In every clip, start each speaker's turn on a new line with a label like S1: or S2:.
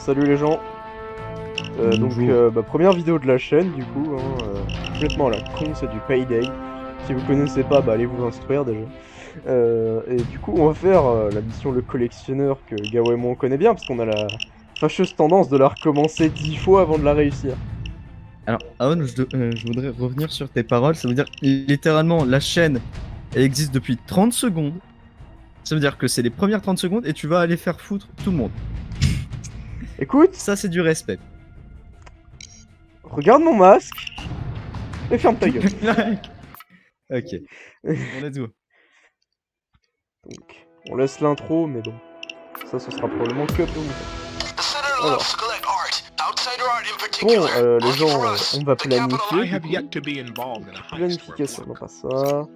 S1: Salut les gens. Première vidéo de la chaîne du coup, complètement à la con, c'est du Payday. Si vous connaissez pas, allez vous instruire déjà. Et du coup, on va faire la mission Le Collectionneur que Gao et moi on connaît bien, parce qu'on a la fâcheuse tendance de la recommencer 10 fois avant de la réussir.
S2: Alors, Aon, je voudrais revenir sur tes paroles. Ça veut dire littéralement, la chaîne, elle existe depuis 30 secondes. Ça veut dire que c'est les premières 30 secondes et tu vas aller faire foutre tout le monde.
S1: Écoute,
S2: Ça, c'est du respect.
S1: regarde mon masque et ferme ta gueule.
S2: Ok, bon, let's go.
S1: Donc, on laisse l'intro, mais bon, ça ce sera probablement cut au montage. Alors. Bon, les gens, on va planifier. Planification, non pas ça.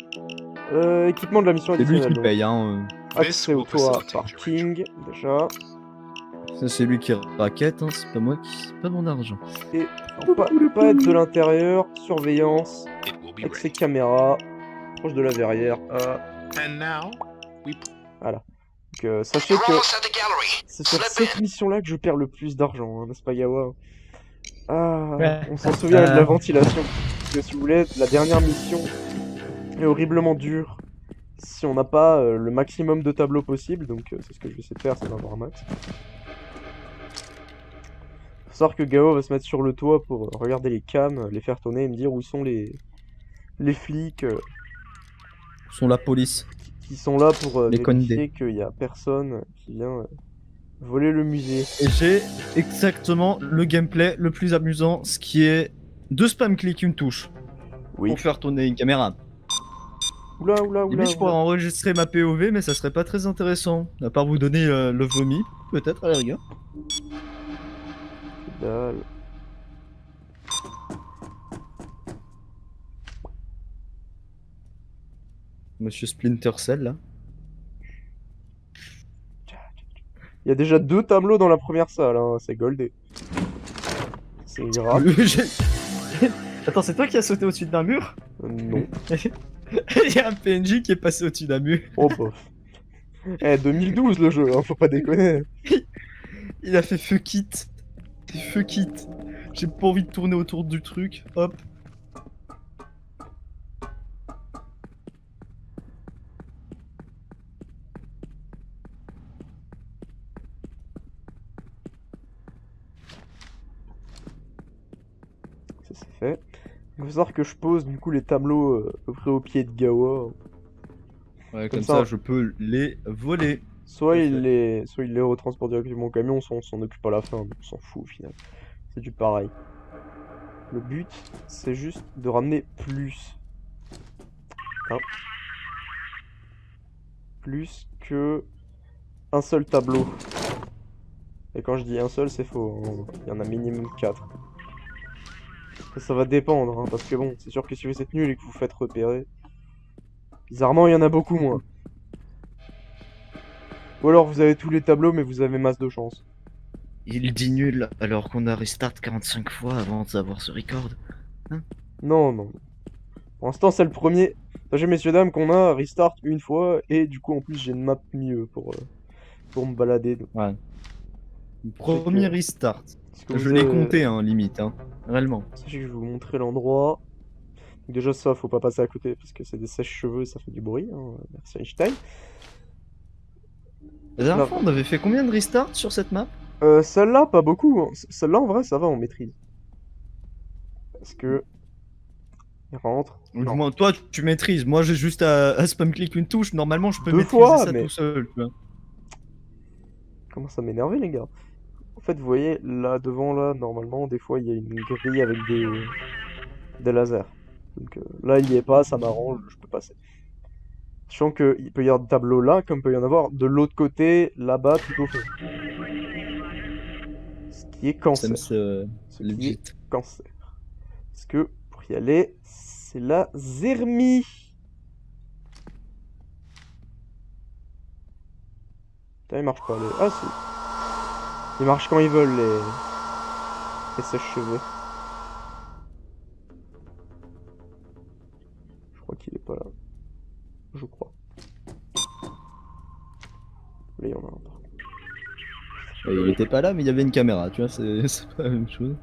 S1: Équipement de la mission
S2: C'est lui
S1: additionnelle.
S2: qui
S1: Donc,
S2: paye, hein.
S1: accès au toit parking, déjà.
S2: Ça, c'est lui qui raquette, hein. C'est pas moi qui. C'est pas mon argent.
S1: Et pas être de l'intérieur, surveillance, accès caméra, proche de la verrière. Voilà. Donc, sachez que c'est sur cette mission-là que je perds le plus d'argent, hein, n'est-ce pas, Gawa? Ah, on s'en souvient de la ventilation. Parce que si vous voulez, la dernière mission est horriblement dure si on n'a pas le maximum de tableaux possible. Donc c'est ce que je vais essayer de faire, c'est d'en avoir un max. Faut savoir que Gao va se mettre sur le toit pour regarder les cams, les faire tourner et me dire où sont les flics
S2: Sont la police.
S1: qui sont là pour
S2: Les condés.
S1: vérifier qu'il n'y a personne qui vient voler le musée.
S2: Et j'ai exactement le gameplay le plus amusant, ce qui est deux spam click une touche
S1: Oui.
S2: pour faire tourner une caméra.
S1: Oula, oula, oula.
S2: Limite, je pourrais enregistrer ma POV, mais ça serait pas très intéressant. À part vous donner le vomi, peut-être à la rigueur.
S1: Que dalle.
S2: Monsieur Splinter Cell, là.
S1: Il y a déjà 2 tableaux dans la première salle, hein, c'est goldé. C'est grave.
S2: Attends, c'est toi qui as sauté au-dessus d'un mur?
S1: Non.
S2: Il y a un PNJ qui est passé au-dessus d'un mur.
S1: Oh bof. Eh, 2012 le jeu, hein, faut pas déconner.
S2: Il a fait fuck it. Fuck it. J'ai pas envie de tourner autour du truc. Hop.
S1: Ça c'est fait. Il faut savoir que je pose du coup les tableaux à peu près au pied de Gawa.
S2: Ouais,
S1: Comme
S2: comme
S1: ça,
S2: ça, je peux les voler.
S1: soit il les retransporte directement au camion, soit on s'en occupe à la fin, mais on s'en fout au final. C'est du pareil. Le but, c'est juste de ramener plus. Hein. Plus que un seul tableau. Et quand je dis un seul, c'est faux, hein. Il y en a minimum 4. Ça va dépendre, hein, parce que bon, c'est sûr que si vous êtes nul et que vous vous faites repérer, bizarrement, il y en a beaucoup moins. Ou alors vous avez tous les tableaux, mais vous avez masse de chance.
S2: Il dit nul alors qu'on a restart 45 fois avant d'avoir ce record. Hein?
S1: Non, non. Pour l'instant, c'est le premier. Sachez, messieurs, dames, qu'on a restart une fois, et du coup, en plus, j'ai une map mieux pour me balader. Donc,
S2: Ouais. Premier restart.
S1: ce que
S2: Je
S1: vous
S2: l'ai
S1: avez-
S2: compté, hein, limite, hein. Réellement.
S1: Sachez que je vais vous montrer l'endroit. Donc déjà, ça, faut pas passer à côté, parce que c'est des sèches-cheveux et ça fait du bruit, hein. Merci Einstein.
S2: La dernière fois, on avait fait combien de restarts sur cette map?
S1: Celle-là, pas beaucoup, hein. Celle-là, en vrai, ça va, on maîtrise. Parce que... Il rentre.
S2: Du moins, toi, tu maîtrises. Moi, j'ai juste à spam click une touche. Normalement, je peux
S1: 2
S2: maîtriser
S1: fois,
S2: ça
S1: mais...
S2: tout seul. Tu vois.
S1: Comment ça m'énerver, les gars. En fait, vous voyez, là, devant, là, normalement, des fois, il y a une grille avec des lasers. Donc là, il y est pas, ça m'arrange, je peux passer. Sachant qu'il peut y avoir des tableaux là, comme il peut y en avoir de l'autre côté, là-bas, tout au fond. Ce qui est cancer. Ce qui
S2: legit.
S1: est cancer. Parce que, pour y aller, c'est la zermie. Putain, ils marchent pas, les... Ah, si. Ils marchent quand ils veulent, les sèche-cheveux. Je crois qu'il est pas là. Je crois. Là, il y en a un, par contre.
S2: Il est était pas là, mais il y avait une caméra, tu vois, c'est pas la même chose.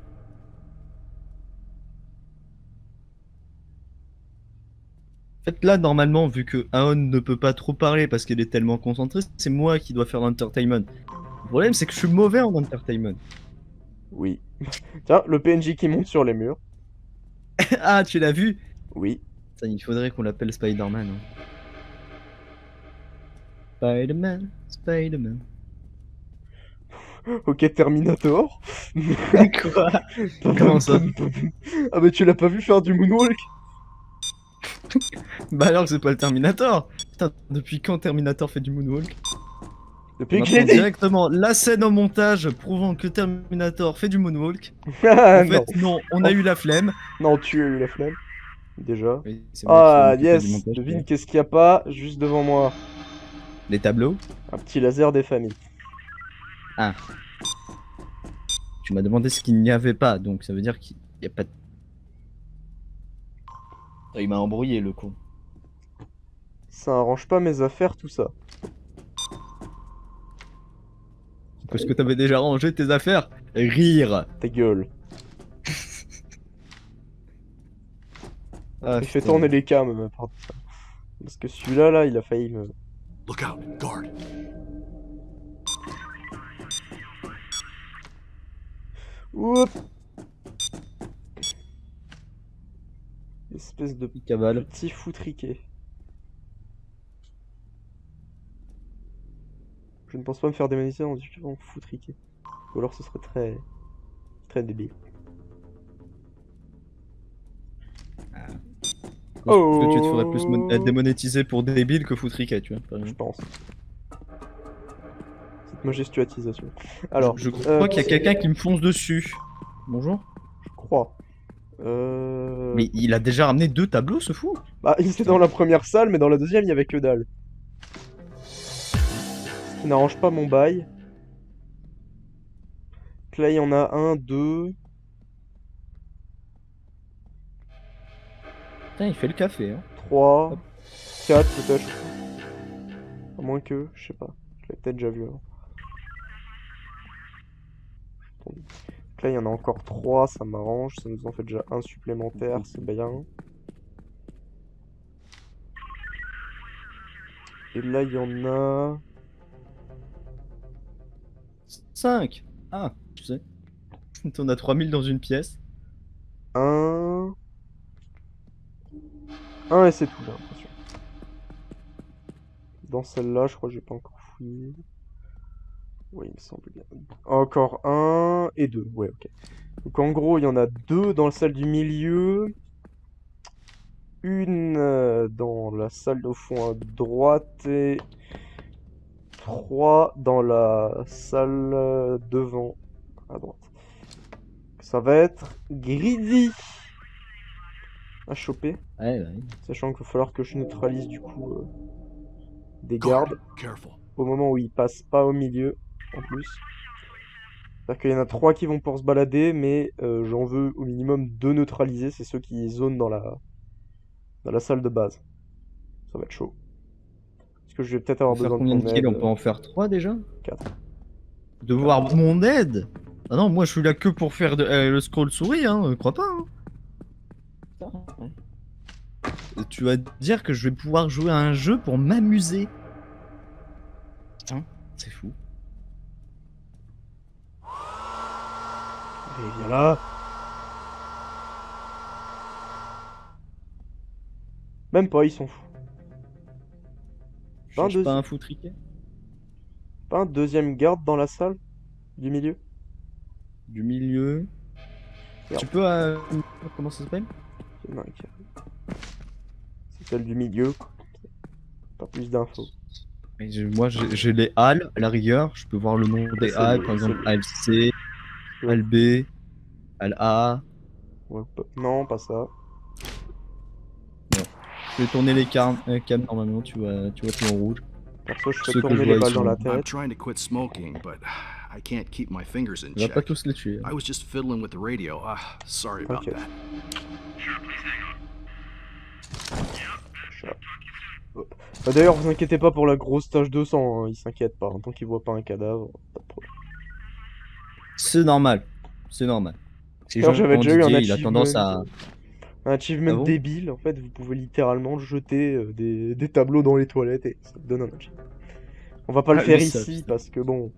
S2: En fait, là, normalement, vu que Aon ne peut pas trop parler parce qu'elle est tellement concentrée, c'est moi qui dois faire l'entertainment. Le problème, c'est que je suis mauvais en entertainment.
S1: Oui. Tiens, le PNJ qui monte sur les murs.
S2: Ah, tu l'as vu?
S1: Oui.
S2: Ça, il faudrait qu'on l'appelle Spider-Man. Hein. Spider-Man, Spider-Man.
S1: Ok, Terminator.
S2: Quoi? Comment ça?
S1: Ah mais tu l'as pas vu faire du moonwalk?
S2: Bah alors que c'est pas le Terminator. Putain, depuis quand Terminator fait du moonwalk?
S1: Depuis que je l'ai
S2: Maintenant
S1: dit.
S2: directement la scène au montage prouvant que Terminator fait du moonwalk.
S1: Ah,
S2: En
S1: non.
S2: fait, non, on a eu la flemme.
S1: Non, tu as eu la flemme. Déjà.
S2: Oui, c'est moi qui vais
S1: Ah,
S2: m'occuper du
S1: yes.
S2: montage.
S1: Devine qu'est-ce qu'il y a pas juste devant moi.
S2: Les tableaux?
S1: Un petit laser des familles.
S2: Ah. Tu m'as demandé ce qu'il n'y avait pas, donc ça veut dire qu'il n'y a pas de... Ah, il m'a embrouillé le con.
S1: Ça arrange pas mes affaires, tout ça.
S2: Parce que t'avais déjà rangé tes affaires. Rire.
S1: Ta gueule.
S2: Ah,
S1: Il fait
S2: putain.
S1: tourner les cams, pardon. Parce que celui-là, là, il a failli me...
S3: Look out, guard.
S1: Oup. Espèce de
S2: Il cavale.
S1: petit foutriquet. Je ne pense pas me faire démoniser en disant foutriquet. Ou alors ce serait très... très débile.
S2: Je pense que tu te ferais plus démonétiser pour débile que foutriquet, tu vois. par
S1: Je
S2: exemple.
S1: pense. Cette majestuatisation. Alors,
S2: Je crois qu'il y a quelqu'un qui me fonce dessus. Bonjour.
S1: je crois.
S2: Mais il a déjà ramené 2 tableaux, ce fou.
S1: Bah, il était dans la première salle, mais dans la deuxième, il y avait que dalle. Ce qui n'arrange pas mon bail. Donc là, il y en a 1, 2...
S2: Putain, il fait le café, hein.
S1: 3, 4 peut-être. À moins que, je sais pas. Je l'ai peut-être déjà vu avant. Attendez. Donc là, il y en a encore 3, ça m'arrange. Ça nous en fait déjà un supplémentaire, c'est bien. Et là, il y en a...
S2: 5. Ah, tu sais. T'en as 3000 dans une pièce.
S1: Un... Un et c'est tout, j'ai l'impression. Dans celle-là, je crois que j'ai pas encore fouillé. Oui, il me semble bien. Encore un et 2, ouais, ok. Donc en gros, il y en a 2 dans la salle du milieu. Une dans la salle au fond à droite et 3 dans la salle devant à droite. Ça va être greedy à choper,
S2: Ouais, ouais.
S1: sachant qu'il va falloir que je neutralise du coup des
S3: Guard,
S1: gardes
S3: careful.
S1: au moment où ils passent pas au milieu en plus. C'est-à-dire qu'il y en a 3 qui vont pour se balader, mais j'en veux au minimum 2 neutralisés, c'est ceux qui zonent dans la salle de base. Ça va être chaud. Parce que je vais peut-être
S2: On
S1: avoir
S2: peut faire
S1: besoin de
S2: combien de
S1: ton
S2: kills?
S1: aide.
S2: On peut en faire 3 déjà?
S1: 4.
S2: Devoir mon aide? Ah non, moi je suis là que pour faire le scroll souris, hein, crois pas. Hein. Tu vas dire que je vais pouvoir jouer à un jeu pour m'amuser. Putain, c'est fou.
S1: Allez, viens là. Même pas, ils s'en foutent.
S2: Je
S1: Pas un,
S2: cherche pas
S1: deuxi-
S2: un foutriquet
S1: pas un deuxième garde dans la salle du milieu?
S2: du milieu.
S1: Merde.
S2: Tu peux. Comment ça s'appelle?
S1: Il y en a un qui arrive. C'est celle du milieu, quoi. Pas plus d'infos.
S2: Moi j'ai les halles à la rigueur. Je peux voir le nom des
S1: C'est
S2: halles,
S1: le-
S2: par exemple
S1: c'est le-
S2: HAL C,
S1: Ouais.
S2: HAL B, HAL A.
S1: Ouais, non, pas ça.
S2: Je vais tourner les cams normalement, tu vois tout en rouge.
S1: Perso, je fais
S2: Ceux que
S1: tourner
S2: je
S1: les
S2: vois, ils
S1: balles dans
S2: sont-
S1: la
S3: I'm
S1: tête.
S3: trying to quit smoking, but I can't keep my fingers in
S2: On va pas
S3: check.
S2: tous les tuer. Hein.
S3: I was just fiddling with the radio. Sorry about
S1: Okay.
S3: that.
S1: Chat. Hop. Bah, d'ailleurs, vous inquiétez pas pour la grosse tache de sang, hein. Il s'inquiète pas. Tant qu'il voit pas un cadavre, pas de problème.
S2: C'est normal. C'est normal. Les
S1: D'ailleurs,
S2: gens,
S1: j'avais déjà eu un
S2: Didier, il a tendance à...
S1: achievement
S2: Ah bon?
S1: débile. En fait, vous pouvez littéralement jeter des tableaux dans les toilettes et ça vous donne un achievement. On va pas le
S2: Ah
S1: faire
S2: oui, ça,
S1: ici
S2: putain.
S1: parce que bon,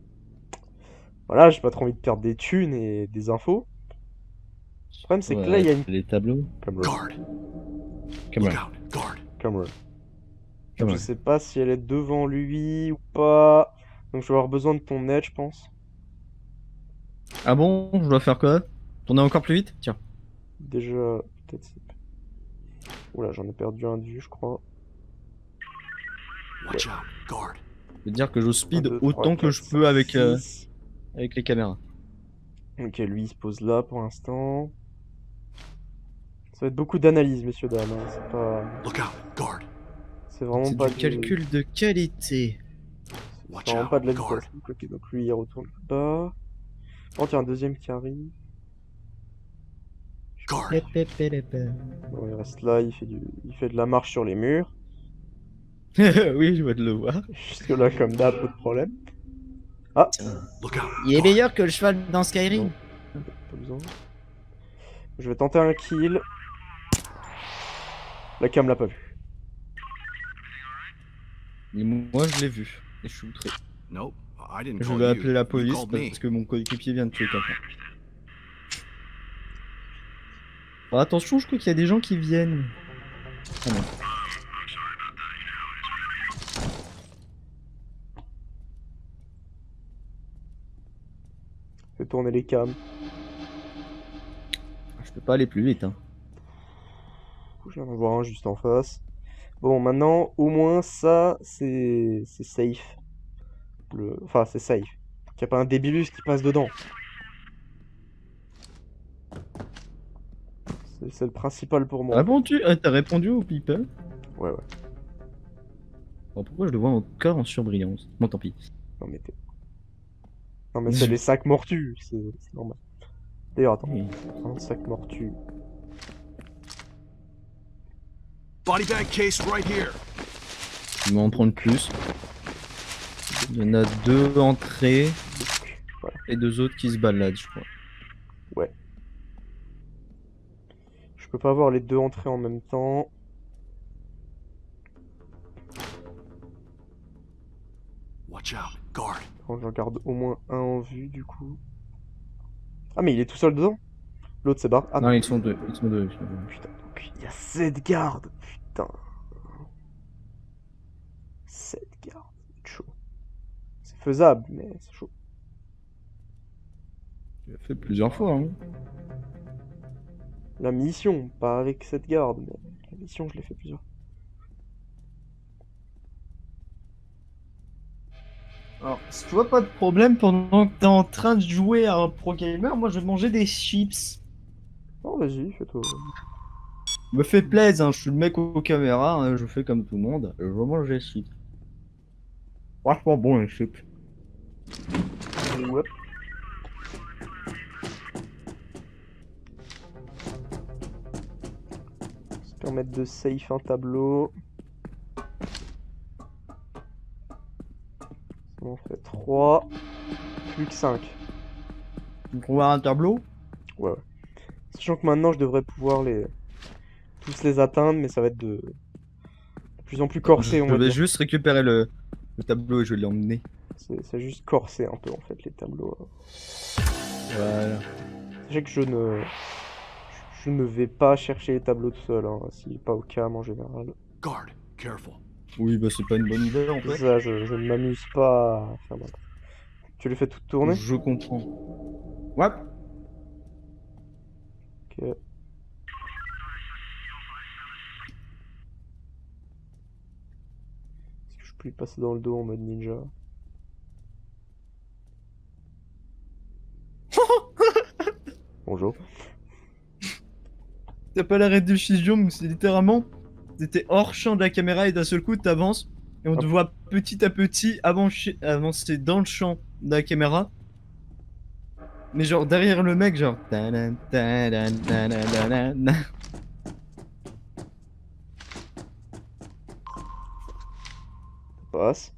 S1: voilà, j'ai pas trop envie de perdre des thunes et des infos. Le problème, c'est que là,
S2: Ouais,
S1: il y a une
S2: les tableaux.
S1: Cameron.
S3: Guard. Look
S2: Caméra.
S3: out. Guard.
S1: Cameron. Je
S2: Caméra.
S1: sais pas si elle est devant lui ou pas. Donc je vais avoir besoin de ton aide, je pense.
S2: Ah bon, je dois faire quoi? Tourner encore plus vite? Tiens.
S1: Déjà, peut-être c'est... Oula, j'en ai perdu un de vue, je crois.
S3: Watch out. Guard.
S2: Je veux dire que je
S1: 1,
S2: speed
S1: 2, 3,
S2: autant que
S1: 4,
S2: je
S1: 5,
S2: peux avec,
S1: 6.
S2: avec les caméras.
S1: Ok, lui, il se pose là pour l'instant. Ça va être beaucoup d'analyse, messieurs, dames. Hein. C'est pas...
S3: Look out. Guard.
S1: C'est vraiment
S2: C'est
S1: pas
S2: du
S1: de...
S2: calcul de qualité.
S1: C'est
S3: Watch
S1: vraiment
S3: out.
S1: pas de la
S3: Guard.
S1: vitesse. Ok, donc lui, il retourne là-bas. Oh, tiens, un deuxième qui arrive.
S3: Guard.
S1: Bon, il reste là, il fait de la marche sur les murs.
S2: Oui, je vais te le voir.
S1: Jusque là, comme d'hab, pas de problème. Ah,
S3: Look out.
S2: Il est
S3: Guard.
S2: meilleur que le cheval dans Skyrim.
S1: non, pas besoin. Je vais tenter un kill. La cam l'a pas vu.
S2: Et moi, je l'ai vu. Et je suis outré.
S3: Nope. I didn't
S2: Je
S3: call
S2: vais
S3: you.
S2: appeler la
S3: You
S2: police
S3: called me.
S2: parce que mon coéquipier vient de tuer quelqu'un. Alors, attention, je crois qu'il y a des gens qui viennent. Ah non.
S1: Fais tourner les cams.
S2: Je peux pas aller plus vite. Hein.
S1: Je viens d'en voir un juste en face. Bon, maintenant, au moins, ça, c'est safe. Enfin, c'est safe. Qu'il n'y a pas un débilus qui passe dedans. C'est le principal pour moi.
S2: T'as répondu au people?
S1: Ouais, ouais.
S2: Alors, pourquoi je le vois encore en surbrillance? Bon, tant pis.
S1: Non, mais non, mais c'est les sacs mortus. C'est normal. D'ailleurs, attends.
S2: Oui.
S1: Un sac mortu.
S3: Body bag case right here.
S2: Je vais en prendre plus. Il y en a 2 entrées
S1: Voilà.
S2: et 2 autres qui se baladent, je crois.
S1: Ouais. Je peux pas avoir les deux entrées en même temps.
S3: Watch out. Guard.
S1: Quand j'en garde au moins un en vue, du coup. Ah, mais il est tout seul dedans? L'autre c'est barre. Ah
S2: Non, ils sont 2. Ils sont 2.
S1: putain, donc il y a 7 gardes. Putain. 7 gardes. C'est chaud. C'est faisable, mais c'est chaud.
S2: Tu l'as fait plusieurs fois. Hein.
S1: La mission, pas avec 7 gardes, mais la mission, je l'ai fait plusieurs.
S2: Alors, si tu vois pas de problème pendant que t'es en train de jouer à un pro gamer, moi je vais manger des chips.
S1: Oh, vas-y, fais-toi.
S2: Me fait plaisir, hein, je suis le mec aux caméras, hein, je fais comme tout le monde, je mange des chips. Franchement bon les chips.
S1: Ouais. Se permettre de safe un tableau. Ça en fait 3. Plus que 5.
S2: Tu trouves un tableau?
S1: Ouais, ouais. Sachant que maintenant je devrais pouvoir tous les atteindre, mais ça va être de plus en plus corsé, on
S2: Je
S1: va
S2: vais
S1: dire.
S2: juste récupérer le tableau et je vais l'emmener.
S1: C'est juste corsé un peu en fait les tableaux.
S2: Voilà.
S1: Sachez que je ne vais pas chercher les tableaux tout seul, hein, s'il est pas au cam en général.
S3: Guard. Careful.
S2: Oui, bah c'est pas une bonne idée en
S1: C'est
S2: fait.
S1: ça, je ne m'amuse pas à faire n'importe quoi. Tu les fais toutes tourner?
S2: Je comprends. Ouais.
S1: Ok. Est-ce que je peux lui passer dans le dos en mode ninja? Bonjour.
S2: T'as pas l'arrêt de diffusion, mais c'est littéralement. T'étais hors champ de la caméra et d'un seul coup t'avances et on te
S1: Hop.
S2: voit petit à petit avancer dans le champ de la caméra. Mais genre derrière le mec, genre. Tadan, tadan, tadan, tadan.
S1: Passe.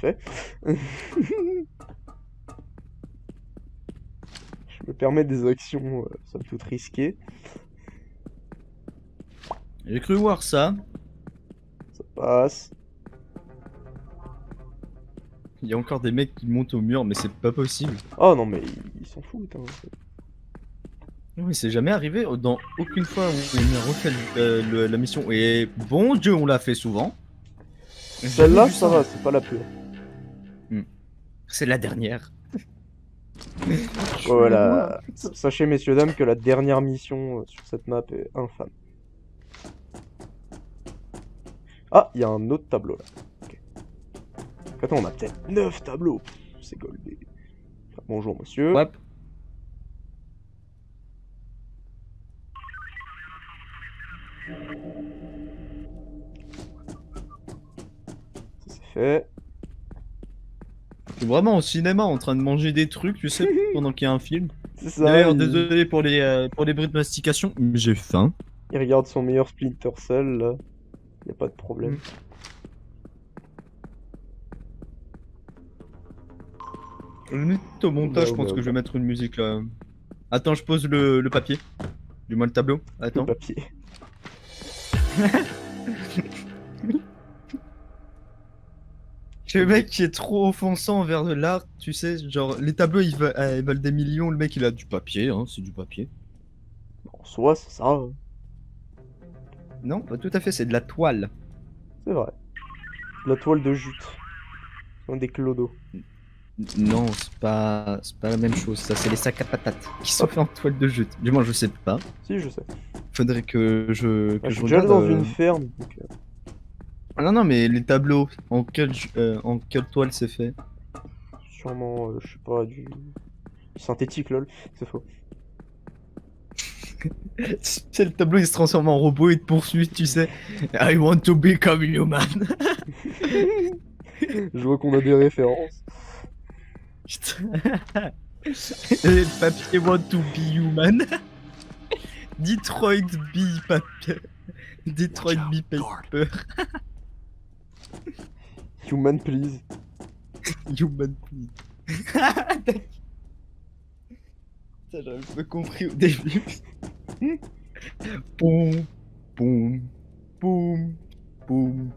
S1: Parfait. Je me permets des actions somme toute risquées.
S2: J'ai cru voir ça.
S1: Ça passe.
S2: Il y a encore des mecs qui montent au mur, mais c'est pas possible.
S1: Oh non, mais ils s'en foutent. Hein.
S2: Oui, c'est jamais arrivé dans aucune fois où on a refait la mission. Et bon Dieu, on l'a fait souvent.
S1: Celle-là,
S2: Jamais vu
S1: ça va, c'est pas la pire.
S2: C'est la dernière.
S1: Voilà. Sachez, messieurs, dames, que la dernière mission sur cette map est infâme. Ah, il y a un autre tableau là. Ok. Attends, on a peut-être 9 tableaux. C'est goldé. Bonjour, monsieur.
S2: Hop.
S1: Ça c'est fait.
S2: Je suis vraiment au cinéma en train de manger des trucs, tu sais, pendant qu'il y a un film.
S1: C'est ça.
S2: D'ailleurs, désolé pour les bruits de mastication, mais j'ai faim.
S1: Il regarde son meilleur Splinter Cell là. Y a pas de problème.
S2: Limite au montage, je pense que je vais mettre une musique là. Attends, je pose le papier. Du moins le tableau.
S1: Le
S2: Attends.
S1: papier.
S2: Le mec qui est trop offensant envers de l'art, tu sais, genre les tableaux ils valent des millions, le mec il a du papier, hein, c'est du papier.
S1: En soi, c'est ça. Hein.
S2: Non, pas tout à fait, c'est de la toile.
S1: C'est vrai. La toile de jute. Sont des clodos.
S2: Non, c'est pas la même chose, ça c'est les sacs à patates qui sont faits en toile de jute. Du moins je sais pas.
S1: Si, je sais.
S2: Faudrait que je
S1: Je suis déjà allé dans une ferme. Donc,
S2: Ah non non mais les tableaux, en quelle toile c'est fait?
S1: sûrement, je sais pas, du synthétique, lol. C'est faux.
S2: C'est le tableau il se transforme en robot et te poursuit, tu sais. I want to become human.
S1: Je vois qu'on a des références.
S2: Putain. Le papier want to be human. Detroit be papier. Detroit be paper.
S1: Human, please.
S2: Human please. Ça j'avais pas compris au début. Boum, boum, boum, boum.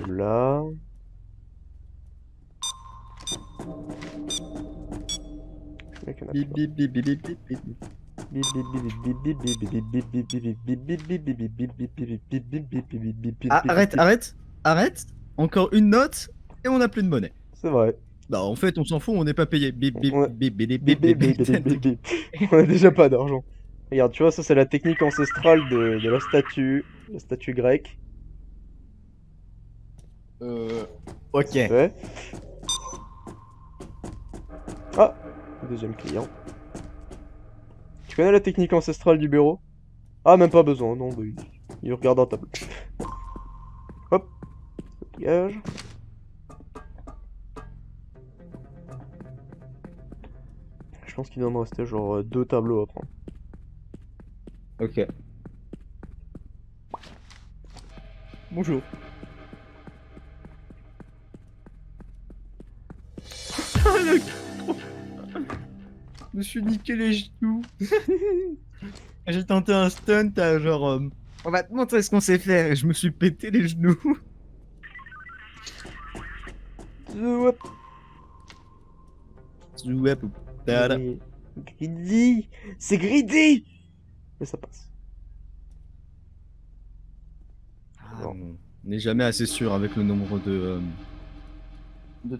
S1: Là.
S2: Bip bip bip bip bip bip. Ah, arrête. Encore une note et on a plus de monnaie.
S1: C'est vrai.
S2: Bah en fait on s'en fout, on n'est pas payé. Bip bip
S1: Ouais.
S2: bip bip bip bip bip.
S1: On a déjà pas d'argent. Regarde, tu vois, ça c'est la technique ancestrale de la statue grecque.
S2: Ok.
S1: C'est fait. Ah, deuxième client. Tu connais la technique ancestrale du bureau? Ah, même pas besoin, non, bah, il regarde un tableau. Hop, ça dégage. Je pense qu'il doit me rester genre 2 tableaux à prendre.
S2: Ok. Bonjour. Je me suis niqué les genoux. J'ai tenté un stunt à genre on va te montrer ce qu'on sait faire et je me suis pété les genoux.
S1: Zouap.
S2: Ouais, tada.
S1: Greedy. C'est greedy. Mais ça passe.
S2: Ah, on n'est jamais assez sûr avec le nombre de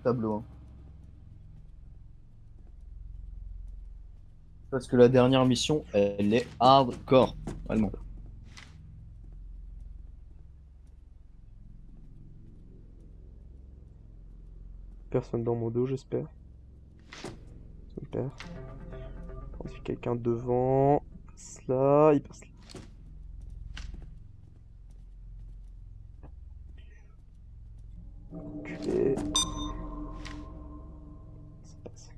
S2: tableaux. Hein. Parce que la dernière mission, elle est hardcore, vraiment.
S1: Personne dans mon dos, j'espère. Super. On fait quelqu'un devant. Il passe là, il passe là. Enculé. Ça passe.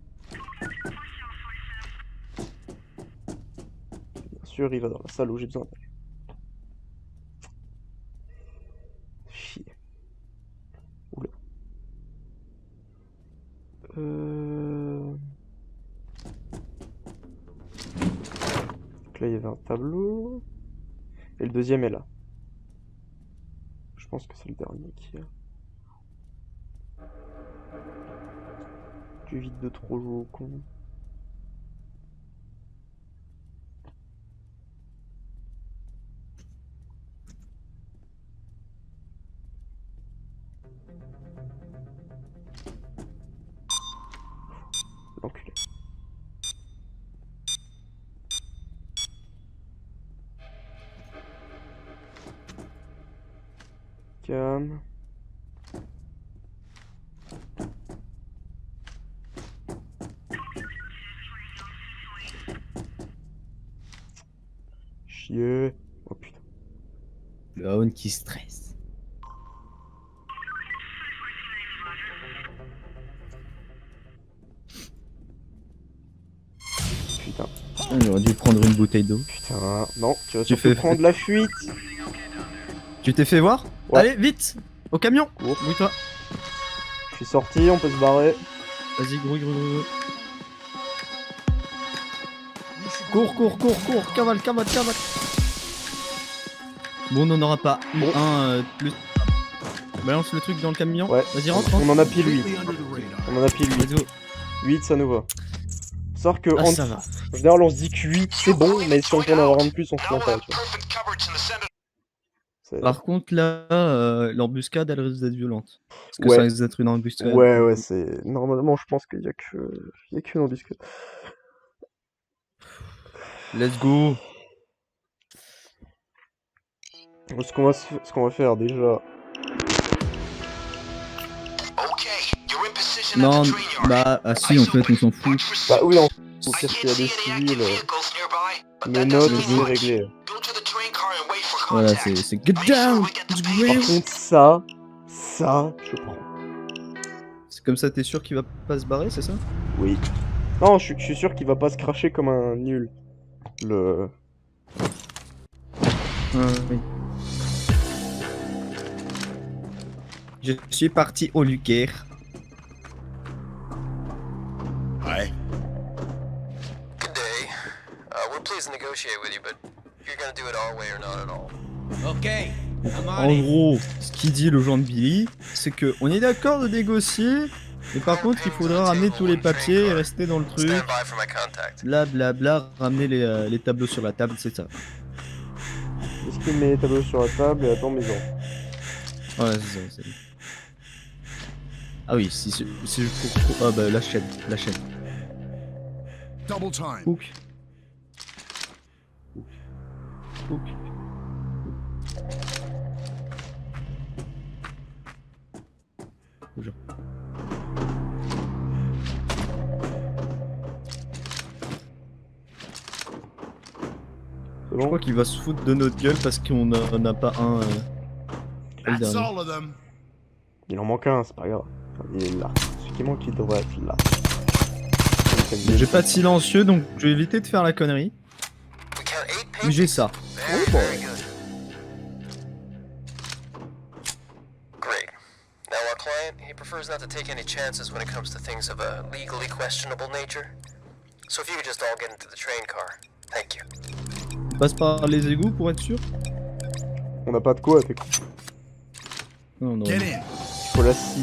S1: Bien sûr, il va dans la salle où j'ai besoin d'aller. tableau. Et le deuxième est là. Je pense que c'est le dernier qui est. Tu évites de trop jouer au con. L'enculé. Calme. Chier. Oh putain.
S2: Le Haon qui stresse.
S1: Putain.
S2: On aurait dû prendre une bouteille d'eau.
S1: Putain. Non, tu vas
S2: Tu
S1: surtout
S2: fais-
S1: prendre la fuite.
S2: Tu t'es fait voir?
S1: Ouais.
S2: Allez, vite! Au camion!
S1: Cours.
S2: Oui, toi.
S1: Je suis sorti, on peut se barrer.
S2: Vas-y, gros. Cours, cavale. Bon, on n'en aura pas
S1: Bon.
S2: un plus. Balance le truc dans le camion.
S1: Ouais.
S2: Vas-y, rentre.
S1: On en a pile 8.
S3: Completely under the radar.
S1: On en a pile 8.
S2: Let's go.
S1: 8, ça nous va. Sauf que
S2: Ah,
S1: en,
S2: ça va.
S1: en général, on se dit que 8 c'est bon, mais si on peut en avoir un de plus, on se prend pas. Tu vois. C'est-
S2: Par contre, là, l'embuscade, elle risque d'être violente. Parce que
S1: Ouais.
S2: ça risque d'être une embuscade.
S1: Ouais, c'est. Normalement, je pense qu'il y a qu'une embuscade.
S2: Let's go.
S1: Ce qu'on va faire déjà.
S2: Non, bah, ah si, en fait, on s'en fout.
S1: Bah oui, au pire qu'il y a des civils, nos notes, c'est réglé.
S2: Voilà, c'est get down.
S1: Par contre, ça, je prends.
S2: C'est comme ça, t'es sûr qu'il va pas se barrer, c'est ça?
S1: Oui. Non, je suis sûr qu'il va pas se cracher comme un nul. Le.
S2: Oui. Je suis parti au Lucaire.
S3: Hi.
S4: Good day. We're pleased to negotiate with you, but you're gonna do it our way or not at all.
S5: Okay, I'm on
S2: En
S5: it.
S2: gros, ce qu'il dit le Jean de Billy, c'est que on est d'accord de négocier, mais par contre il faudra ramener tous les papiers et rester dans le truc,
S4: Stand by for my contact.
S2: blablabla, ramener les tableaux sur la table, c'est ça.
S1: Est-ce qu'il met les tableaux sur la table et attend mes ordres?
S2: Ouais, c'est ça. Ah oui, si je ah bah la chaîne.
S3: Double time.
S2: Hook. Bonjour.
S1: C'est
S2: Je
S1: bon?
S2: crois qu'il va se foutre de notre gueule parce qu'on n'a pas un. Le
S3: That's
S2: dernier.
S3: all of them.
S1: Il en manque un, c'est pas grave. Il est là. Celui qui manque, il devrait être là.
S2: J'ai pas de silencieux donc je vais éviter de faire la connerie.
S4: We count 8
S2: Mais
S4: pages.
S2: j'ai ça.
S4: Very good. Great. Now our client, he prefers not to take any chances when it comes to things of a legally questionable nature. So if you could just all get into the train car. Thank you.
S2: On passe par les égouts pour être sûr.
S1: On n'a pas de quoi, t'es con.
S2: Non, non.
S3: Get
S2: non.
S3: in.
S1: Il faut la scie.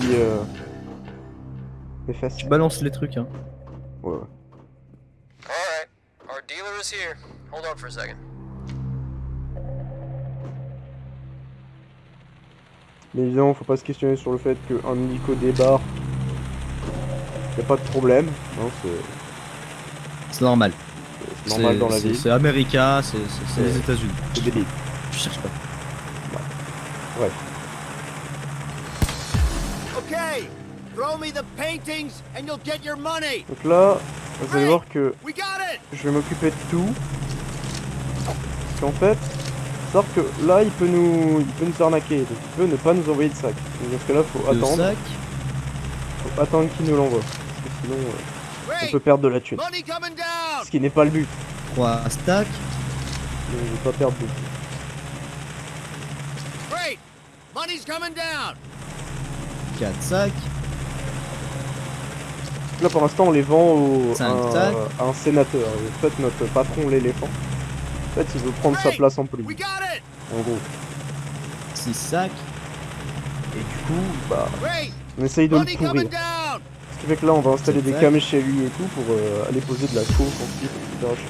S1: C'est facile.
S2: Tu balances les trucs hein.
S1: Ouais.
S4: Alright. Our dealer is here. Hold on for a second.
S1: Mais évidemment, faut pas se questionner sur le fait qu'un hélico débarque. Y'a pas de problème. Non,
S2: C'est normal.
S1: c'est normal dans la vie.
S2: C'est America, c'est les
S1: C'est-
S2: États-Unis.
S1: C'est débile.
S2: Je cherche pas.
S1: Ouais.
S5: Okay, throw me the paintings and you'll get your money.
S1: Donc là, vous allez voir que
S5: We got it.
S1: je vais m'occuper de tout. Parce qu'en fait, sauf que là, il peut nous arnaquer. Donc il peut ne pas nous envoyer de sac. Donc dans ce cas-là, faut
S2: Le
S1: attendre.
S2: sac.
S1: Faut attendre qu'il nous l'envoie. Parce que sinon, on
S5: Wait,
S1: peut perdre de la thune.
S5: money coming down.
S1: Ce qui n'est pas le but.
S2: 3 stacks.
S1: On ne veut pas perdre beaucoup.
S5: Great, money's coming down.
S2: 4 sacs.
S1: Là, pour l'instant, on les vend
S2: Cinq sacs.
S1: à un sénateur. En fait, notre patron, l'éléphant. fait, il veut prendre sa place en police.
S5: We got it!
S1: En gros.
S2: 6 sacs.
S1: Et du coup, bah,
S5: Wait!
S1: on essaye de le
S5: Money coming
S1: pourrir.
S5: down!
S1: Ce qui fait que là, on va installer des
S2: Exact.
S1: cams chez lui et tout pour aller poser de la coke ensuite, etc.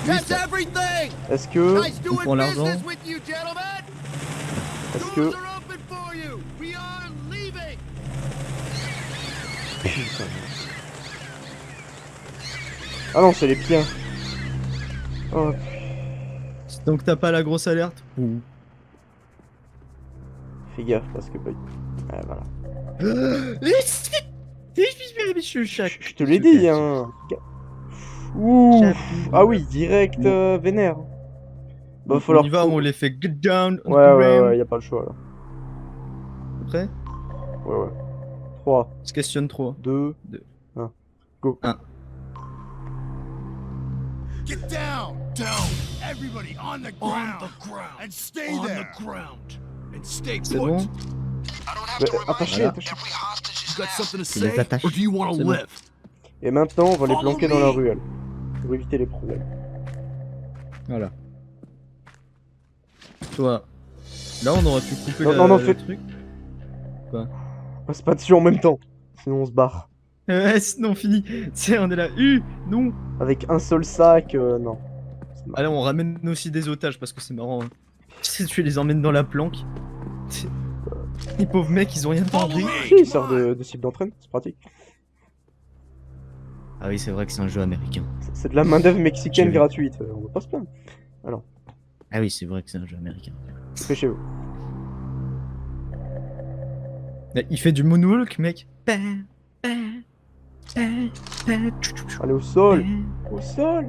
S5: That's everything!
S1: Est-ce que...
S5: Nice doing
S2: prend l'argent.
S5: business with you, gentlemen!
S1: Est-ce que...
S5: Doors are open for you! We are leaving!
S1: Putain. Ah non, c'est les piens. Oh,
S2: Donc t'as pas la grosse alerte. Ouh.
S1: fais gaffe parce que... Bah... Ouais, voilà. Je te l'ai dit, hein. Ouh. Ah oui, direct vénère. Bah,
S2: On
S1: falloir...
S2: y va, on les fait get down. on
S1: Ouais,
S2: the
S1: ouais,
S2: ground.
S1: ouais, y a pas le choix là.
S2: Après,
S1: Ouais, ouais. 3,
S2: on se questionne trop.
S1: 2,
S2: Deux.
S1: 1. Go.
S5: Get down! Down! Everybody on the ground! And stay there!
S3: ground. And stay
S2: C'est bon?
S1: Attachez,
S2: Voilà.
S1: attachez.
S3: You got something to
S2: Je les
S3: say?
S2: attache.
S3: Or do you want
S2: C'est
S3: to
S2: bon.
S3: live?
S1: Et maintenant, on va les planquer dans la ruelle. Pour éviter les problèmes.
S2: Voilà. Toi, là on aurait pu couper
S1: Non, non,
S2: le
S1: fais-
S2: truc.
S1: On passe pas dessus en même temps. Sinon, on se barre.
S2: Sinon fini. Tu on est là. Non.
S1: Avec un seul sac, non. C'est marrant.
S2: Allez, on ramène aussi des otages parce que c'est marrant. Hein. Si tu les emmènes dans la planque. Les pauvres mecs, ils ont rien demandé.
S1: Si, ils servent de cible d'entraîne, c'est pratique.
S2: Ah oui, c'est vrai que c'est un jeu américain.
S1: C'est de la main-d'œuvre mexicaine
S2: J'ai vu.
S1: gratuite. On va pas se plaindre.
S2: Ah oui, c'est vrai que c'est un jeu américain.
S1: Dépêchez-vous.
S2: Mais il fait du moonwalk, mec.
S1: Allez, au sol. Au sol.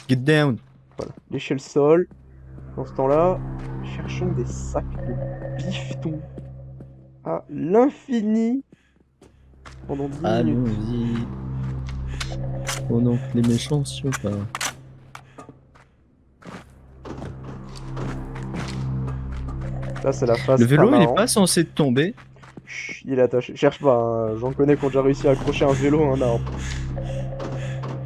S2: Get down.
S1: Voilà. Léchez le sol. Dans ce temps-là, cherchons des sacs de bifton à l'infini pendant 10 minutes.
S2: Allons-y. Pendant que les méchants sont pas.
S1: Là, c'est la phase.
S2: Le vélo,
S1: pas
S2: il est
S1: marrant.
S2: pas censé tomber.
S1: Chut, il est attaché. Cherche pas, hein. J'en connais qui ont déjà réussi à accrocher un vélo à un arbre.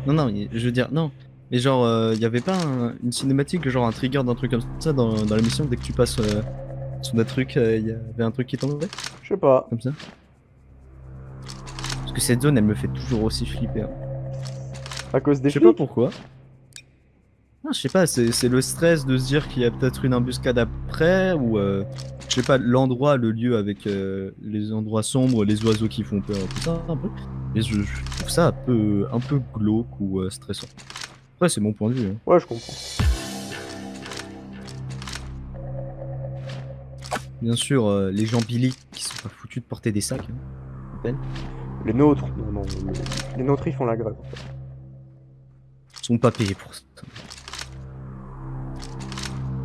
S2: Non, non, je veux dire, non. Mais genre, il y avait pas une cinématique, genre un trigger d'un truc comme ça dans la mission dès que tu passes sur des trucs, il y avait un truc qui tombait
S1: Je sais pas.
S2: comme ça. Parce que cette zone, elle me fait toujours aussi flipper. Hein.
S1: À cause des
S2: Je sais pas
S1: flics.
S2: pourquoi. Non, je sais pas, c'est le stress de se dire qu'il y a peut-être une embuscade après, ou je sais pas, l'endroit, le lieu avec les endroits sombres, les oiseaux qui font peur, tout ça, un peu. Mais je trouve ça un peu glauque ou stressant. Après, c'est mon point de vue. Hein.
S1: Ouais, je comprends.
S2: Bien sûr, les gens biliques qui sont pas foutus de porter des sacs. Hein, à peine.
S1: Les nôtres. Non, non. Les nôtres, ils font la grève.
S2: Ils sont pas payés pour ça.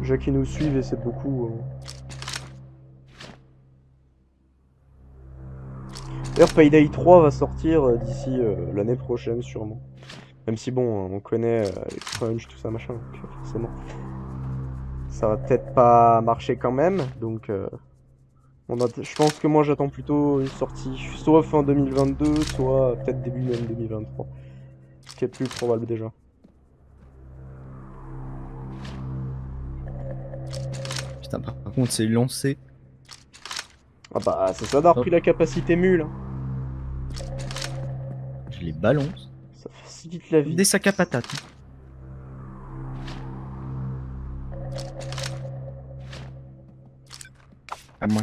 S1: Déjà qui nous suivent et c'est beaucoup. D'ailleurs, Payday 3 va sortir d'ici l'année prochaine, sûrement. Même si, bon, on connaît les crunch, tout ça, machin, donc forcément. Ça va peut-être pas marcher quand même, donc. Je pense que moi, j'attends plutôt une sortie soit fin 2022, soit peut-être début même 2023. Ce qui est plus probable déjà.
S2: Putain, par contre, c'est lancé.
S1: Ah bah, c'est ça d'avoir pris la capacité mule. Hein.
S2: Je les balance.
S1: Ça facilite la vie.
S2: Des sacs à patates. À moi.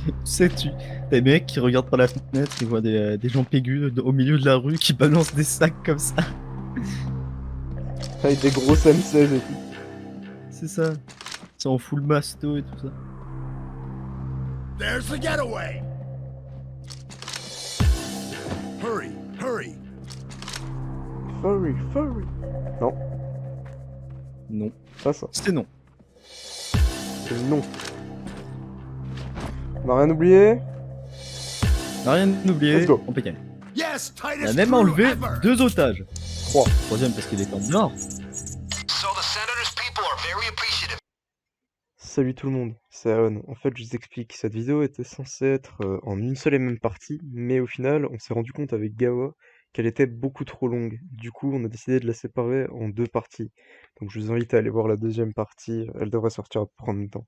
S2: Tu sais, t'as des mecs qui regardent par la fenêtre, ils voient des gens pégus au milieu de la rue qui balancent des sacs comme ça.
S1: Avec des grosses M16 et tout.
S2: C'est ça. C'est en full masto et tout ça.
S5: There's the getaway! Hurry, hurry!
S1: Furry, furry. Non,
S2: Non.
S1: pas ça.
S2: C'était non.
S1: C'est non. On a rien oublié?
S2: On a rien oublié.
S1: Let's go.
S2: On peut y aller.
S5: Yes,
S2: On a
S5: tightest
S2: même
S5: crew
S2: enlevé
S5: ever!
S2: 2 otages.
S1: 3.
S2: Troisième parce qu'il est en nord.
S4: So the senator's people are very appreciative.
S1: Salut tout le monde, c'est Aon. En fait, je vous explique, cette vidéo était censée être en une seule et même partie, mais au final, on s'est rendu compte avec Gawa qu'elle était beaucoup trop longue. Du coup, on a décidé de la séparer en 2 parties. Donc je vous invite à aller voir la deuxième partie, elle devrait sortir à peu près en même temps.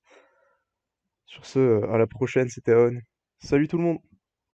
S1: Sur ce, à la prochaine, c'était On. Salut tout le monde!